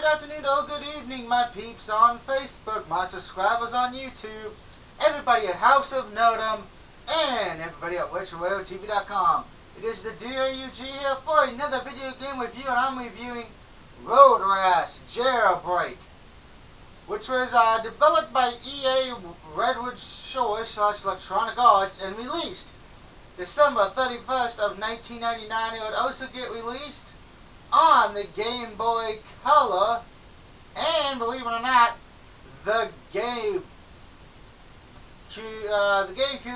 afternoon, or good evening, my peeps on Facebook, my subscribers on YouTube, everybody at House of Nodum, and everybody at WitcherWareTV.com. It is the DAUG here for another video game review, and I'm reviewing Rash Jailbreak, which was developed by EA Redwood Shores / Electronic Arts and released December 31st of 1999. It would also get released on the Game Boy Color, and believe it or not, the GameCube,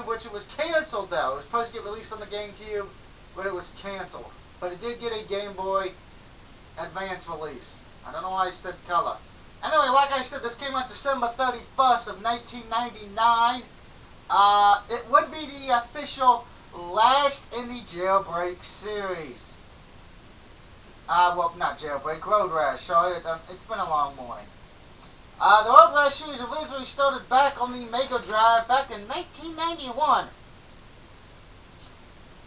which it was canceled though. It was supposed to get released on the GameCube, but it was canceled. But it did get a Game Boy Advance release. I don't know why I said color. Anyway, like I said, this came out December 31st of 1999. It would be the official last in the Jailbreak series. Well, not Jailbreak, Road Rash. So it's been a long morning. The Road Rash series originally started back on the Mega Drive back in 1991.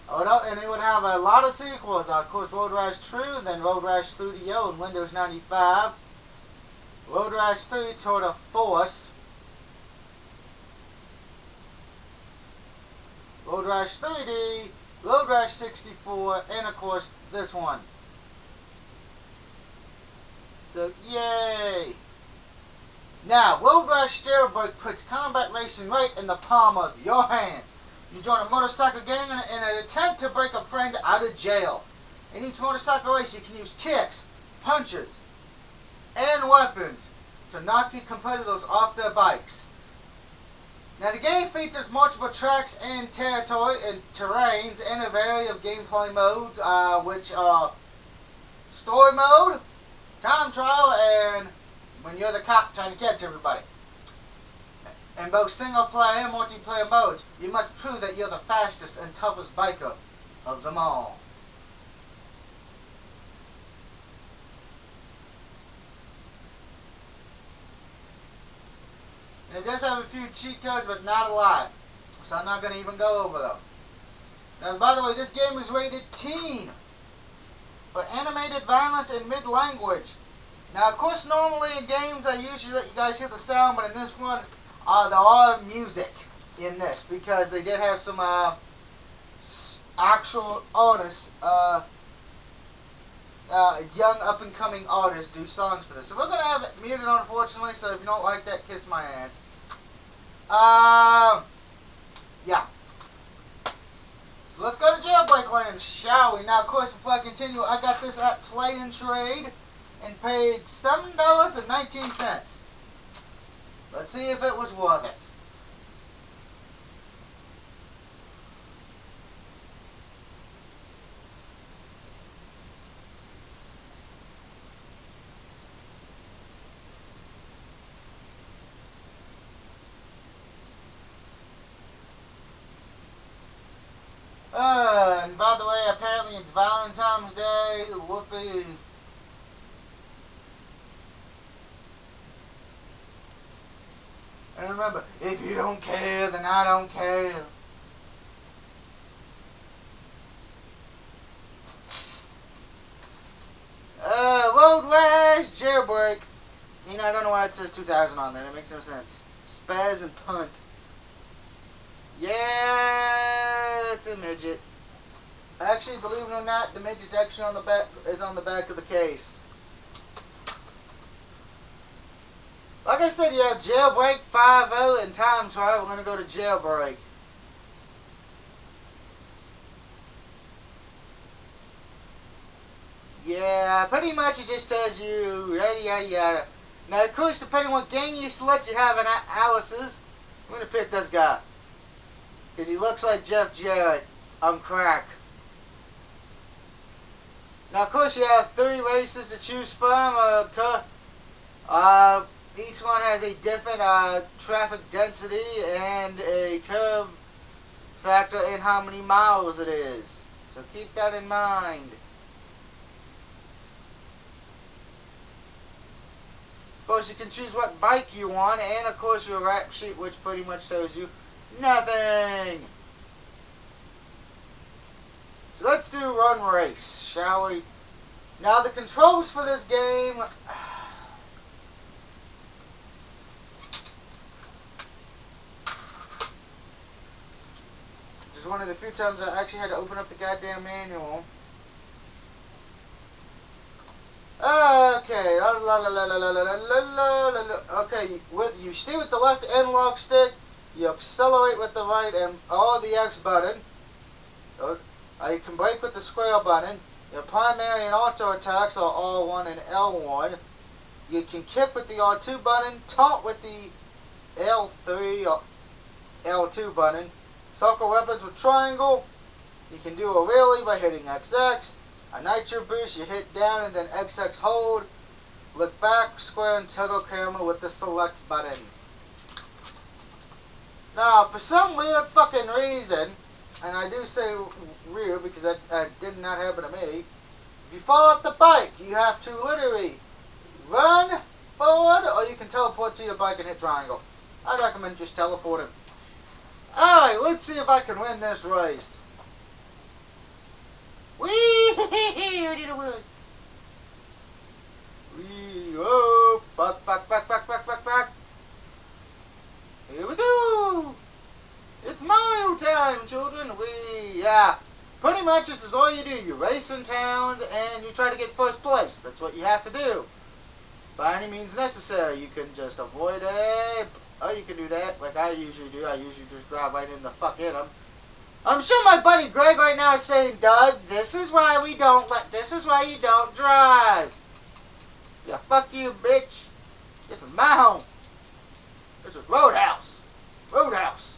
And it would have a lot of sequels. Of course, Road Rash True, and then Road Rash Studio in Windows 95. Road Rash 3 Tour de Force. Road Rash 3D, Road Rash 64, and of course, this one. So, yay! Now, Road Rash Jailbreak puts combat racing right in the palm of your hand. You join a motorcycle gang in an attempt to break a friend out of jail. In each motorcycle race, you can use kicks, punches, and weapons to knock your competitors off their bikes. Now, the game features multiple tracks and territory and terrains and a variety of gameplay modes, which are story mode, time trial, and when you're the cop trying to catch everybody. In both single player and multiplayer modes, you must prove that you're the fastest and toughest biker of them all. And it does have a few cheat codes, but not a lot, so I'm not going to even go over them. Now, by the way, this game is rated teen for animated violence and mid-language. Now, of course, normally in games I usually let you guys hear the sound, but in this one, there are music in this, because they did have some actual artists, young up-and-coming artists do songs for this. So we're going to have it muted, unfortunately, so if you don't like that, kiss my ass. Yeah. So let's go to Jailbreak Land, shall we? Now, of course, before I continue, I got this at Play and Trade and paid $7.19. Let's see if it was worth it. And by the way, apparently it's Valentine's Day. Whoopee. And remember, if you don't care, then I don't care. Road Rash Jailbreak. You know, I don't know why it says 2000 on there. It makes no sense. Spaz and Punt. Yeah, it's a midget. Actually, believe it or not, the midget's actually on the back, is on the back of the case. Like I said, you have Jailbreak, 5.0, and Time Trial. We're going to go to Jailbreak. Yeah, pretty much it just tells you yada yada yada. Now, of course, depending on what game you select, you have an Alice's. I'm going to pick this guy, because he looks like Jeff Jarrett on crack. Now, of course, you have 3 races to choose from. Each one has a different traffic density and a curve factor in how many miles it is. So keep that in mind. Of course, you can choose what bike you want, and of course your rap sheet, which pretty much shows you nothing. So let's do run race, shall we? Now, the controls for this game, one of the few times I actually had to open up the goddamn manual. Okay, okay, you steer with the left analog stick, you accelerate with the right and the X button. You can brake with the square button. Your primary and auto attacks are R1 and L1. You can kick with the R2 button, taunt with the L3 or L2 button. Circle weapons with triangle. You can do a wheelie by hitting XX. A nitro boost, you hit down and then XX hold. Look back, square and toggle camera with the select button. Now, for some weird fucking reason, and I do say weird because that did not happen to me, if you fall off the bike, you have to literally run forward or you can teleport to your bike and hit triangle. I recommend just teleporting. Alright, let's see if I can win this race. Whee! I did a wheel. Whee! Oh! Back. Here we go! It's Mario time, children! Yeah. Pretty much this is all you do. You race in towns and you try to get first place. That's what you have to do. By any means necessary. You can just avoid it. Or you can do that like I usually do. I usually just drive right in the fuck in them. I'm sure my buddy Greg right now is saying, Doug, this is why you don't drive. Yeah, fuck you, bitch. This is my home. This is Roadhouse. Roadhouse.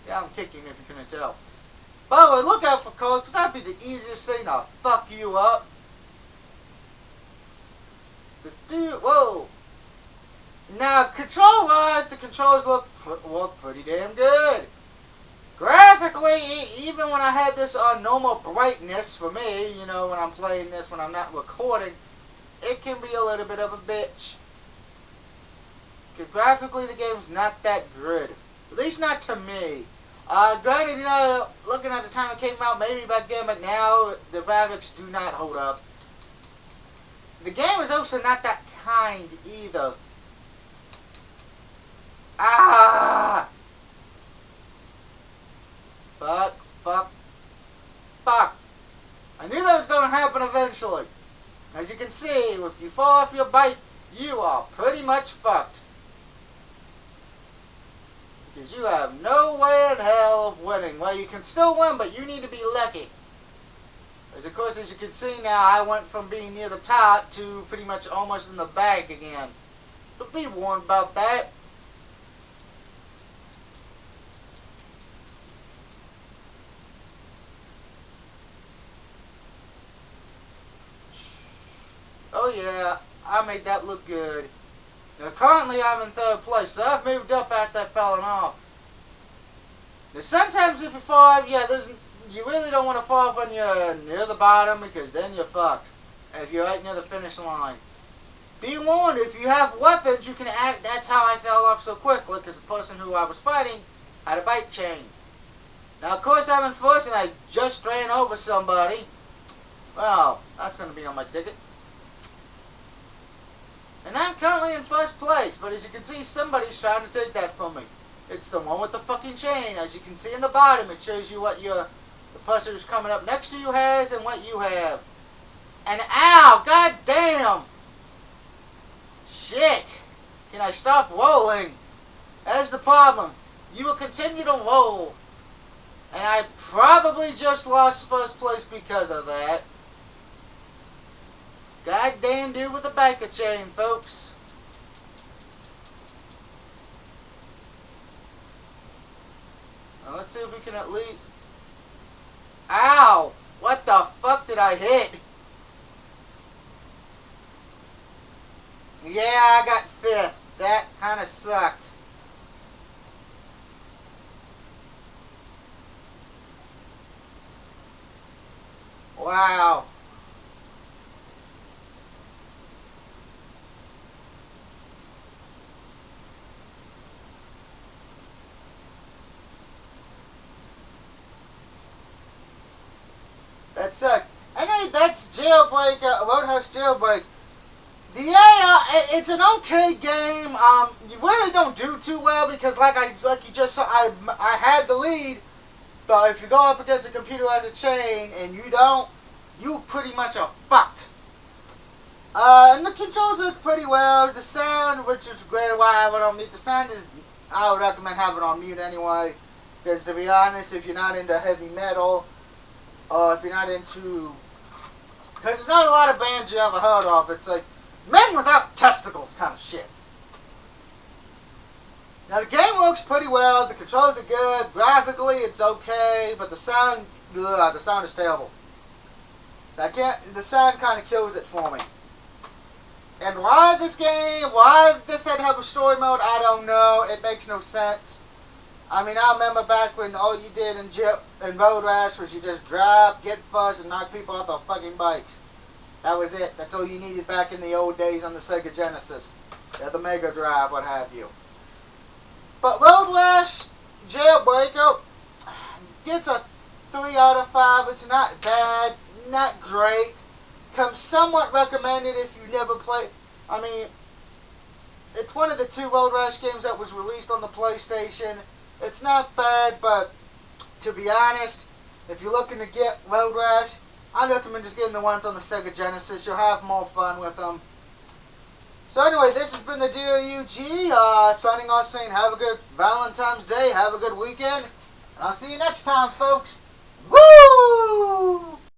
Yeah, I'm kicking if you couldn't tell. By the way, look out for cars, because that'd be the easiest thing to fuck you up. Whoa. Now, control-wise, the controls look pretty damn good. Graphically, even when I had this on normal brightness for me, you know, when I'm playing this, when I'm not recording, it can be a little bit of a bitch. Because graphically, the game's not that good. At least not to me. Granted, you know, looking at the time it came out, maybe back then, but now the graphics do not hold up. The game is also not that kind either. Ah! Fuck. I knew that was going to happen eventually. As you can see, if you fall off your bike, you are pretty much fucked. Because you have no way in hell of winning. Well, you can still win, but you need to be lucky. As of course, as you can see now, I went from being near the top to pretty much almost in the back again. But be warned about that. Oh yeah, I made that look good. Now currently I'm in third place, so I've moved up after falling off. Now sometimes if you fall off, you really don't want to fall off when you're near the bottom because then you're fucked. If you're right near the finish line. Be warned, if you have weapons, you can act. That's how I fell off so quickly because the person who I was fighting had a bike chain. Now of course I'm in first and I just ran over somebody. Well, that's going to be on my ticket. And I'm currently in first place, but as you can see, somebody's trying to take that from me. It's the one with the fucking chain. As you can see in the bottom, it shows you what the person who's coming up next to you has and what you have. And ow, god damn! Shit! Can I stop rolling? That's the problem. You will continue to roll. And I probably just lost first place because of that. Goddamn dude with a biker chain, folks. Now let's see if we can at least... Ow! What the fuck did I hit? Yeah, I got fifth. That kind of sucked. Wow. That sucked. Anyway, that's Jailbreak, Roadhouse Jailbreak. The AI, it's an okay game. You really don't do too well because, like you just saw, I had the lead. But if you go up against a computer as a chain and you don't, you pretty much are fucked. And the controls look pretty well. The sound, which is great, why I have it on mute. The sound is, I would recommend having it on mute anyway. Because to be honest, if you're not into heavy metal, or if you're not into, because there's not a lot of bands you ever heard of. It's like men without testicles kind of shit. Now the game works pretty well. The controls are good. Graphically, it's okay, but the sound is terrible. I can't. The sound kind of kills it for me. And why this had to have a story mode, I don't know. It makes no sense. I mean, I remember back when all you did in Road Rash was you just drive, get fuzzed, and knock people off their fucking bikes. That was it. That's all you needed back in the old days on the Sega Genesis. Or the Mega Drive, what have you. But Road Rash Jailbreaker gets a 3 out of 5. It's not bad, not great. Comes somewhat recommended if you never play. I mean, it's one of the 2 Road Rash games that was released on the PlayStation. It's not bad, but to be honest, if you're looking to get Road Rash, I recommend just getting the ones on the Sega Genesis. You'll have more fun with them. So anyway, this has been the DOUG, signing off saying have a good Valentine's Day, have a good weekend, and I'll see you next time, folks. Woo!